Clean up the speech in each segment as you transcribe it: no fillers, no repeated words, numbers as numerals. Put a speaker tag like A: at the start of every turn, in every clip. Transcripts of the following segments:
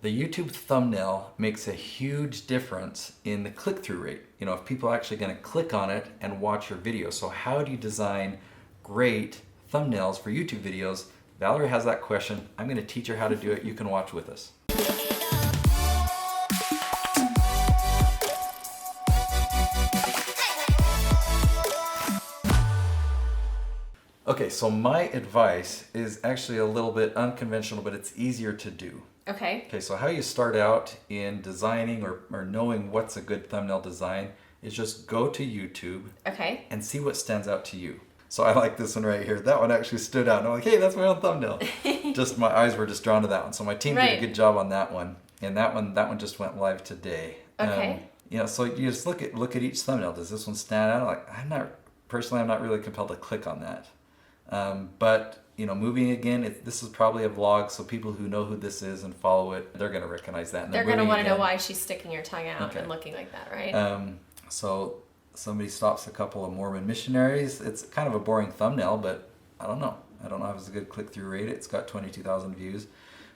A: The YouTube thumbnail makes a huge difference in the click-through rate. You know, if people are actually going to click on it and watch your video. So how do you design great thumbnails for YouTube videos? Valerie has that question. I'm going to teach her how to do it. You can watch with us. Okay, so my advice is actually a little bit unconventional, but it's easier to do.
B: Okay.
A: Okay, so how you start out in designing or knowing what's a good thumbnail design is just go to YouTube
B: Okay.
A: and see what stands out to you. So I like this one right here. That one actually stood out. And I'm like, hey, that's my own thumbnail. Just my eyes were just drawn to that one. So my team did a good job on that one. And that one just went live today.
B: Okay.
A: You know, so you just look at each thumbnail. Does this one stand out? Like, I'm not really compelled to click on that. But you know, moving again, this is probably a vlog, so people who know who this is and follow it, they're going to recognize that. And
B: they're going to want to know why she's sticking her tongue out and looking like that, right?
A: So somebody stops a couple of Mormon missionaries. It's kind of a boring thumbnail, but I don't know if it's a good click-through rate. It's got 22,000 views.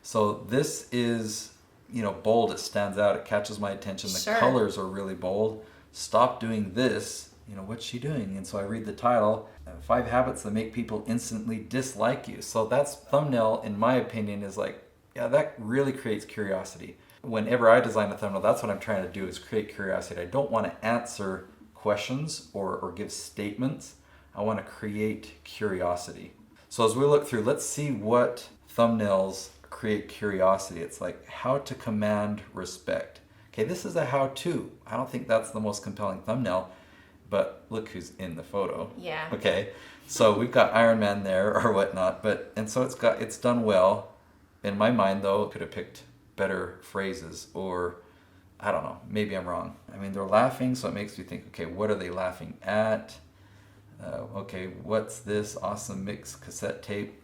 A: So this is, you know, bold. It stands out. It catches my attention. The colors are really bold. Stop doing this. You know, what's she doing? And so I read the title, 5 Habits That Make People Instantly Dislike You. So that's thumbnail, in my opinion, is like, yeah, that really creates curiosity. Whenever I design a thumbnail, that's what I'm trying to do, is create curiosity. I don't want to answer questions or give statements. I want to create curiosity. So as we look through, let's see what thumbnails create curiosity. It's like how to command respect. Okay, this is a how-to. I don't think that's the most compelling thumbnail. But look who's in the photo.
B: Yeah.
A: Okay. So we've got Iron Man there or whatnot, and so it's done well. In my mind though, could have picked better phrases, or I don't know, maybe I'm wrong. I mean, they're laughing, so it makes me think, okay, what are they laughing at? Okay, what's this awesome mix cassette tape?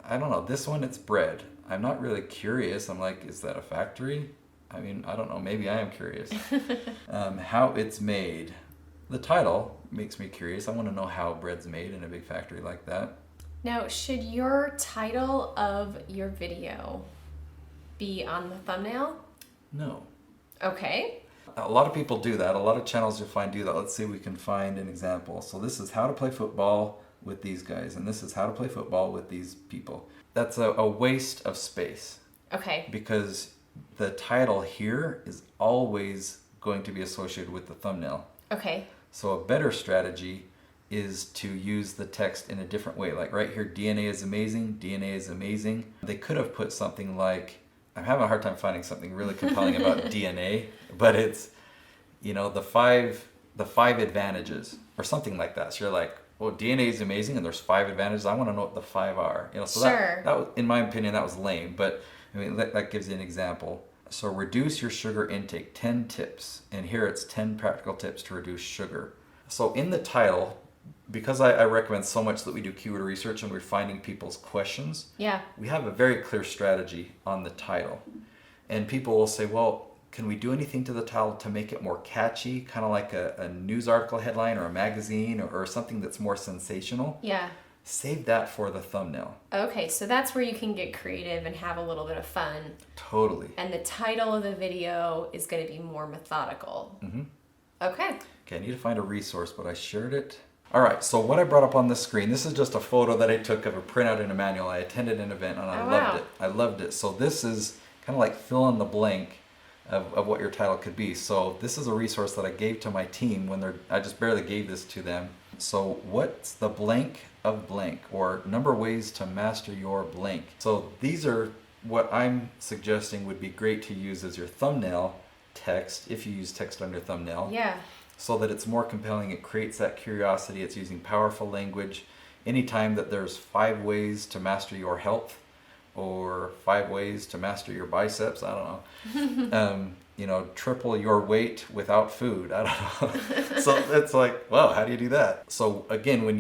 A: I don't know. This one, it's bread. I'm not really curious. I'm like, is that a factory? I mean, I don't know. Maybe I am curious. How it's made. The title makes me curious. I want to know how bread's made in a big factory like that.
B: Now, should your title of your video be on the thumbnail?
A: No.
B: Okay.
A: A lot of people do that. A lot of channels you'll find do that. Let's see if we can find an example. So this is how to play football with these guys, and this is how to play football with these people. That's a waste of space.
B: Okay.
A: Because the title here is always going to be associated with the thumbnail.
B: Okay.
A: So a better strategy is to use the text in a different way. Like right here, DNA is amazing, DNA is amazing. They could have put something like, I'm having a hard time finding something really compelling about DNA, but it's, you know, the five advantages or something like that. So you're like, well, DNA is amazing and there's 5 advantages. I want to know what the 5 are. You know, so that was, in my opinion, that was lame, but I mean, that gives you an example. So reduce your sugar intake, 10 tips. And here it's 10 practical tips to reduce sugar. So in the title, because I recommend so much that we do keyword research and we're finding people's questions, we have a very clear strategy on the title. And people will say, well, can we do anything to the title to make it more catchy, kind of like a news article headline or a magazine or something that's more sensational?
B: Yeah.
A: Save that for the thumbnail.
B: Okay, so that's where you can get creative and have a little bit of fun.
A: Totally.
B: And the title of the video is going to be more methodical.
A: Mm-hmm.
B: Okay.
A: Okay, I need to find a resource, but I shared it. All right, so what I brought up on the screen, this is just a photo that I took of a printout in a manual. I attended an event and I loved it. I loved it. So this is kind of like fill in the blank of what your title could be. So this is a resource that I gave to my team I just barely gave this to them. So what's the blank of blank, or number ways to master your blank? So these are what I'm suggesting would be great to use as your thumbnail text, if you use text under thumbnail.
B: Yeah.
A: So that it's more compelling, it creates that curiosity, it's using powerful language. Anytime that there's 5 ways to master your health, or 5 ways to master your biceps, I don't know. You know, triple your weight without food. I don't know. So it's like, wow, how do you do that? So again, when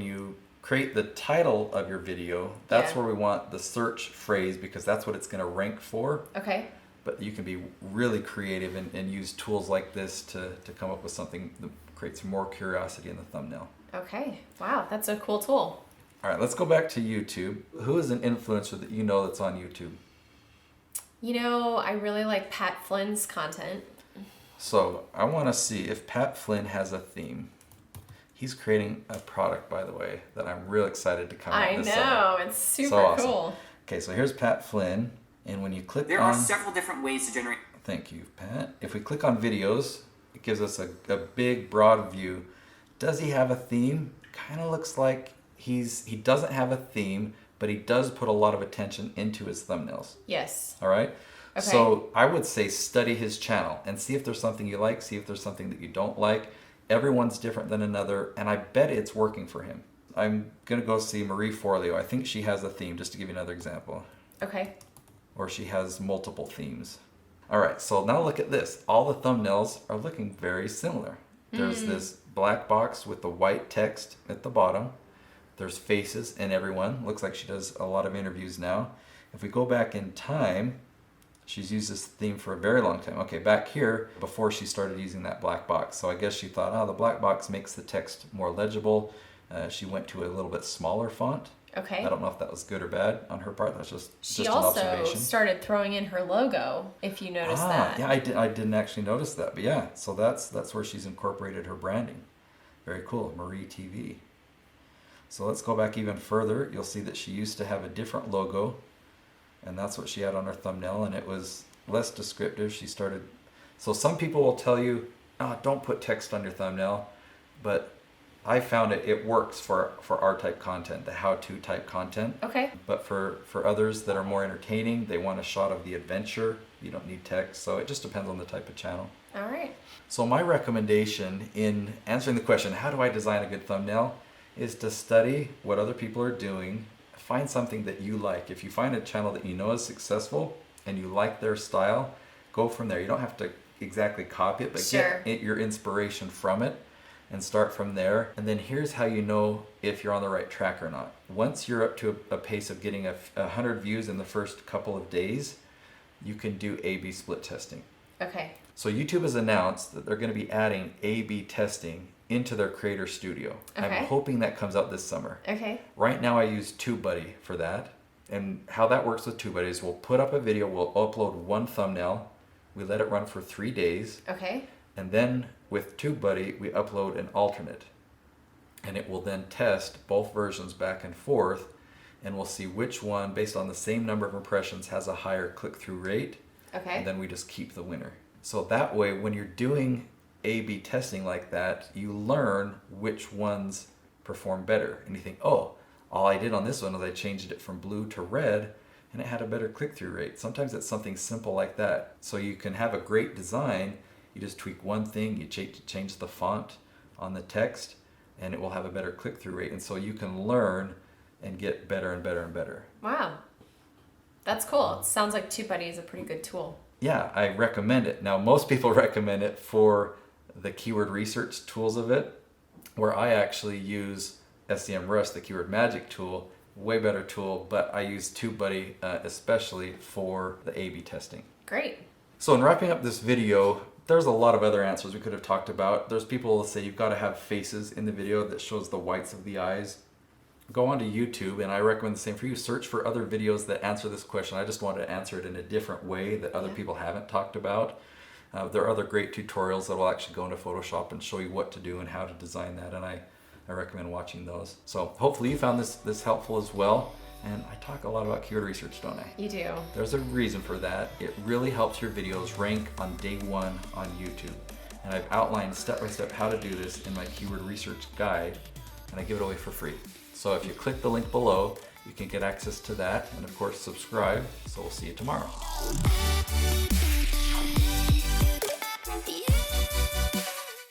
A: you create the title of your video, that's where we want the search phrase, because that's what it's going to rank for.
B: Okay.
A: But you can be really creative and use tools like this to come up with something that creates more curiosity in the thumbnail.
B: Okay. Wow, that's a cool tool.
A: All right, let's go back to YouTube. Who is an influencer that you know that's on YouTube?
B: You know, I really like Pat Flynn's content.
A: So I want to see if Pat Flynn has a theme. He's creating a product, by the way, that I'm real excited to come out this summer.
B: I know, it's super
A: So awesome.
B: cool.
A: Okay, so here's Pat Flynn, and when you click
C: There
A: on...
C: are several different ways to generate...
A: Thank you, Pat. If we click on videos, it gives us a big, broad view. Does he have a theme? Kind of looks like he doesn't have a theme, but he does put a lot of attention into his thumbnails.
B: Yes.
A: All right?
B: Okay.
A: So I would say study his channel and see if there's something you like, see if there's something that you don't like. Everyone's different than another, and I bet it's working for him. I'm going to go see Marie Forleo. I think she has a theme, just to give you another example.
B: Okay.
A: Or she has multiple themes. All right, so now look at this. All the thumbnails are looking very similar. There's this black box with the white text at the bottom. There's faces in everyone. Looks like she does a lot of interviews now. If we go back in time, she's used this theme for a very long time. Okay, back here, before she started using that black box. So I guess she thought, oh, the black box makes the text more legible. She went to a little bit smaller font.
B: Okay.
A: I don't know if that was good or bad on her part. That's just
B: She
A: an
B: also
A: observation.
B: started throwing in her logo, if you noticed that.
A: Yeah, I didn't actually notice that. But yeah, so that's where she's incorporated her branding. Very cool, Marie TV. So let's go back even further. You'll see that she used to have a different logo, and that's what she had on her thumbnail, and it was less descriptive. She started, so some people will tell you, oh, don't put text on your thumbnail, but I found it works for our type content, the how-to type content.
B: Okay.
A: But for others that are more entertaining, they want a shot of the adventure. You don't need text, so it just depends on the type of channel.
B: All right.
A: So my recommendation in answering the question, how do I design a good thumbnail, is to study what other people are doing. Find something that you like. If you find a channel that you know is successful and you like their style, go from there. You don't have to exactly copy it, but
B: Sure.
A: get your inspiration from it and start from there. And then here's how you know if you're on the right track or not. Once you're up to a pace of getting 100 views in the first couple of days, you can do A/B split testing.
B: Okay.
A: So YouTube has announced that they're going to be adding A/B testing into their Creator Studio.
B: Okay.
A: I'm hoping that comes out this summer.
B: Okay.
A: Right now I use TubeBuddy for that. And how that works with TubeBuddy is we'll put up a video, we'll upload one thumbnail, we let it run for 3 days,
B: Okay.
A: and then with TubeBuddy we upload an alternate. And it will then test both versions back and forth, and we'll see which one, based on the same number of impressions, has a higher click-through rate.
B: Okay.
A: And then we just keep the winner. So that way, when you're doing A/B testing like that, you learn which ones perform better. And you think, oh, all I did on this one was I changed it from blue to red, and it had a better click-through rate. Sometimes it's something simple like that. So you can have a great design, you just tweak one thing, you change the font on the text, and it will have a better click-through rate. And so you can learn and get better and better and better.
B: Wow. That's cool. It sounds like TubeBuddy is a pretty good tool.
A: Yeah, I recommend it. Now, most people recommend it for the keyword research tools of it, where I actually use SEMrush, the keyword magic tool, way better tool, but I use TubeBuddy especially for the A/B testing.
B: Great.
A: So in wrapping up this video, there's a lot of other answers we could have talked about. There's people who say you've got to have faces in the video that shows the whites of the eyes. Go onto YouTube, and I recommend the same for you. Search for other videos that answer this question. I just wanted to answer it in a different way that other people haven't talked about. There are other great tutorials that will actually go into Photoshop and show you what to do and how to design that, and I recommend watching those. So hopefully you found this helpful as well. And I talk a lot about keyword research, don't I?
B: You do.
A: There's a reason for that. It really helps your videos rank on day one on YouTube. And I've outlined step-by-step how to do this in my keyword research guide, and I give it away for free. So if you click the link below, you can get access to that, and of course subscribe. So we'll see you tomorrow.
D: Yeah.